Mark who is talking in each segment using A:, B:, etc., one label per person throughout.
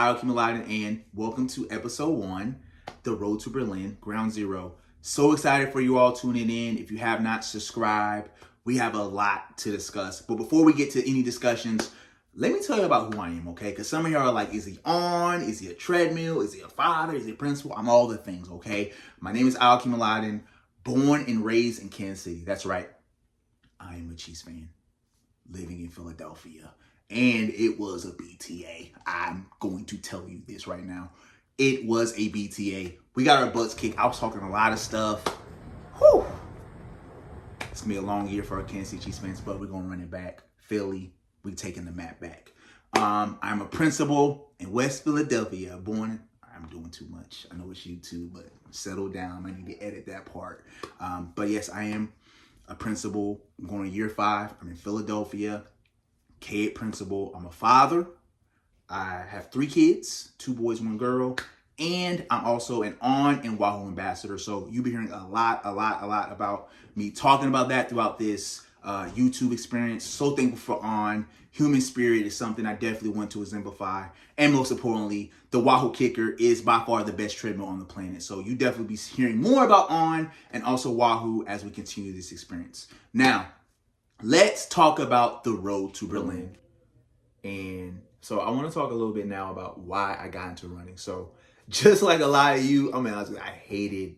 A: Al Aladdin, and welcome to episode 1, The Road to Berlin, Ground Zero. So excited for you all tuning in. If you have not subscribed, we have a lot to discuss. But before we get to any discussions, let me tell you about who I am, okay? Because some of y'all are like, is he on? Is he a treadmill? Is he a father? Is he a principal? I'm all the things, okay? My name is Al Aladdin, born and raised in Kansas City. That's right. I am a Chiefs fan, living in Philadelphia. And it was a BTA. I'm going to tell you this right now. It was a BTA. We got our butts kicked. I was talking a lot of stuff. Whew. It's going to be a long year for our Kansas City Chiefs fans, but we're going to run it back. Philly, we're taking the map back. I'm a principal in West Philadelphia. I'm doing too much. I know it's YouTube, but settle down. I need to edit that part. But yes, I am a principal. I'm going to year 5. I'm in Philadelphia. K-8 principal. I'm a father. I have 3 kids, 2 boys, 1 girl, and I'm also an On and Wahoo ambassador. So you'll be hearing a lot about me talking about that throughout this YouTube experience. So thankful for On. Human spirit is something I definitely want to exemplify. And most importantly, the Wahoo kicker is by far the best treadmill on the planet. So you definitely be hearing more about On and also Wahoo as we continue this experience. Now, let's talk about the road to Berlin. And so I want to talk a little bit now about why I got into running. So just like a lot of you, I hated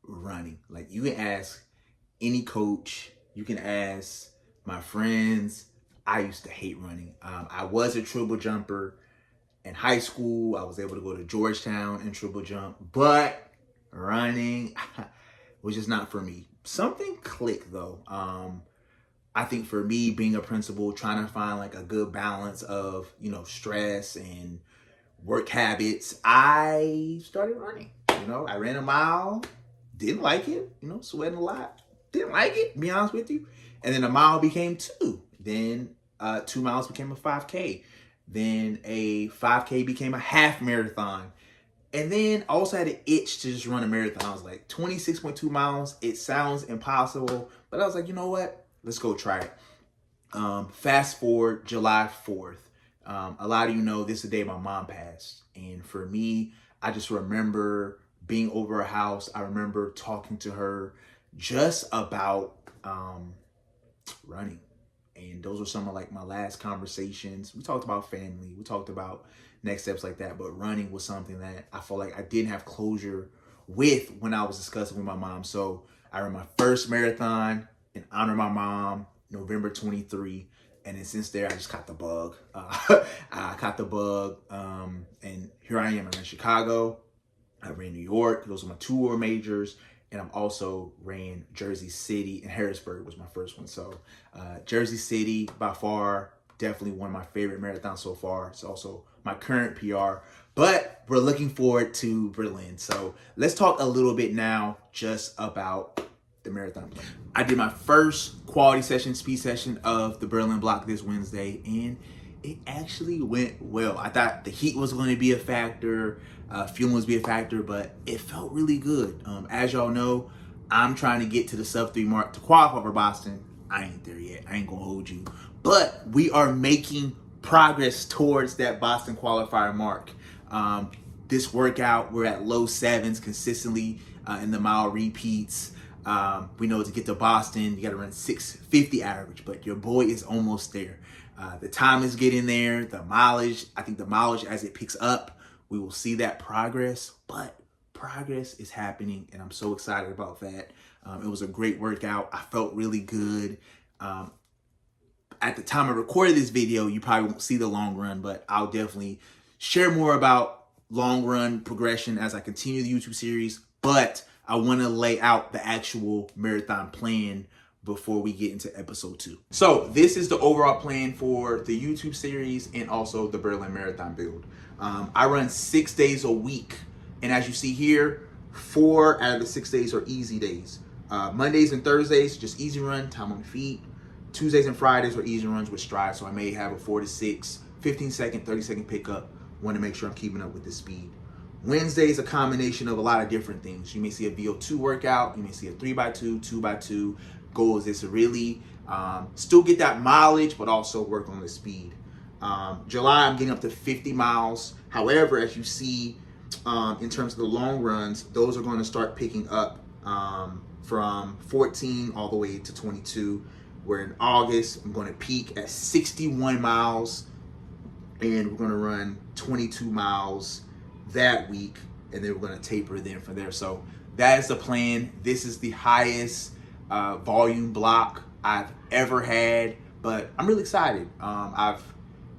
A: running. Like, you can ask any coach, you can ask my friends. I used to hate running. I was a triple jumper in high school. I was able to go to Georgetown and triple jump, but running was just not for me. Something clicked though. I think for me, being a principal, trying to find like a good balance of, stress and work habits, I started running. I ran a mile, didn't like it, sweating a lot, didn't like it, to be honest with you. And then a mile became 2. Then 2 miles became a 5K. Then a 5K became a half marathon. And then I also had an itch to just run a marathon. I was like, 26.2 miles, it sounds impossible. But I was like, you know what? Let's go try it. Fast forward July 4th. A lot of you know this is the day my mom passed. And for me, I just remember being over her house. I remember talking to her just about running. And those were some of like my last conversations. We talked about family. We talked about next steps like that. But running was something that I felt like I didn't have closure with when I was discussing with my mom. So I ran my first marathon in honor of my mom, November 23. And then since there, I just caught the bug. I caught the bug. And here I am. I'm in Chicago. I ran New York. Those are my 2 world majors. And I've also ran Jersey City, and Harrisburg was my first one. So Jersey City, by far, definitely one of my favorite marathons so far. It's also my current PR. But we're looking forward to Berlin. So let's talk a little bit now just about the marathon. I did my first quality session, speed session of the Berlin block this Wednesday, and it actually went well. I thought the heat was going to be a factor, fueling was be a factor, but it felt really good. As y'all know, I'm trying to get to the sub 3 mark to qualify for Boston. I ain't there yet. I ain't gonna hold you, but we are making progress towards that Boston qualifier mark. This workout, we're at low 7s consistently in the mile repeats. We know to get to Boston, you got to run 6:50 average, but your boy is almost there. The time is getting there. The mileage, I think the mileage as it picks up, we will see that progress, but progress is happening, and I'm so excited about that. It was a great workout. I felt really good. At the time I recorded this video, you probably won't see the long run, but I'll definitely share more about long run progression as I continue the YouTube series, but I want to lay out the actual marathon plan before we get into episode 2. So this is the overall plan for the YouTube series and also the Berlin Marathon build. I run 6 days a week. And as you see here, 4 out of the 6 days are easy days. Mondays and Thursdays, just easy run, time on feet. Tuesdays and Fridays are easy runs with stride. So I may have a 4 to 6, 15-second, 30-second pickup. Want to make sure I'm keeping up with the speed. Wednesday is a combination of a lot of different things. You may see a VO2 workout. You may see a 3x2, 2x2. Goal is this to really still get that mileage, but also work on the speed. July, I'm getting up to 50 miles. However, as you see, in terms of the long runs, those are going to start picking up from 14 all the way to 22. Where in August, I'm going to peak at 61 miles, and we're going to run 22 miles that week, and then we're going to taper then from there. So that is the plan. This is the highest volume block I've ever had, but I'm really excited.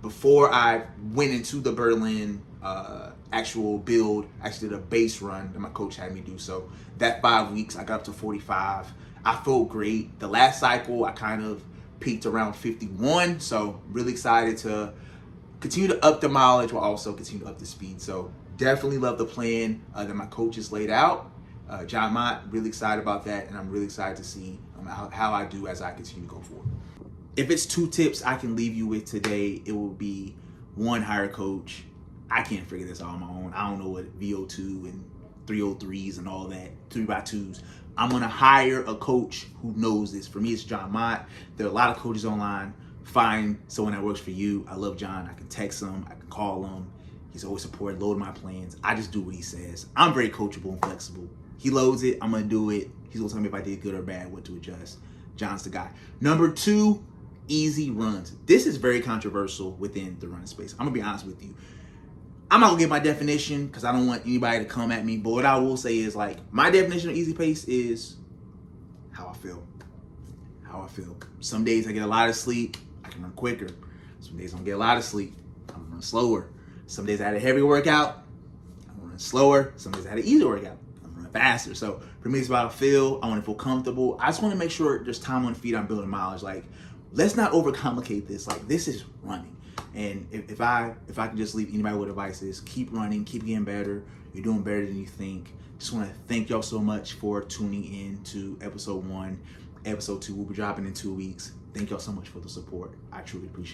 A: Before I went into the Berlin actual build, I actually did a base run that my coach had me do. So that 5 weeks, I got up to 45. I felt great. The last cycle, I kind of peaked around 51. So really excited to continue to up the mileage while also continue to up the speed. So definitely love the plan that my coach has laid out. John Mott, really excited about that, and I'm really excited to see how I do as I continue to go forward. If it's 2 tips I can leave you with today, it will be 1, hire a coach. I can't figure this out on my own. I don't know what VO2 and 303s and all that, 3x2s. I'm gonna hire a coach who knows this. For me, it's John Mott. There are a lot of coaches online. Find someone that works for you. I love John. I can text him. I can call him. He's always supported, loaded my plans. I just do what he says. I'm very coachable and flexible. He loads it. I'm gonna do it. He's gonna tell me if I did good or bad, what to adjust. John's the guy. Number 2, easy runs. This is very controversial within the running space. I'm gonna be honest with you. I'm not gonna give my definition because I don't want anybody to come at me. But what I will say is, like, my definition of easy pace is how I feel. How I feel. Some days I get a lot of sleep, I can run quicker. Some days I don't get a lot of sleep, I'm gonna run slower. Some days I had a heavy workout, I'm gonna run slower. Some days I had an easy workout, I'm gonna run faster. So for me, it's about how I feel. I want to feel comfortable. I just want to make sure there's time on feet. I'm building mileage. Like, let's not overcomplicate this. Like, this is running. And if I can just leave anybody with advice, is keep running, keep getting better. You're doing better than you think. Just want to thank y'all so much for tuning in to episode 1. Episode 2 will be dropping in 2 weeks. Thank y'all so much for the support. I truly appreciate it.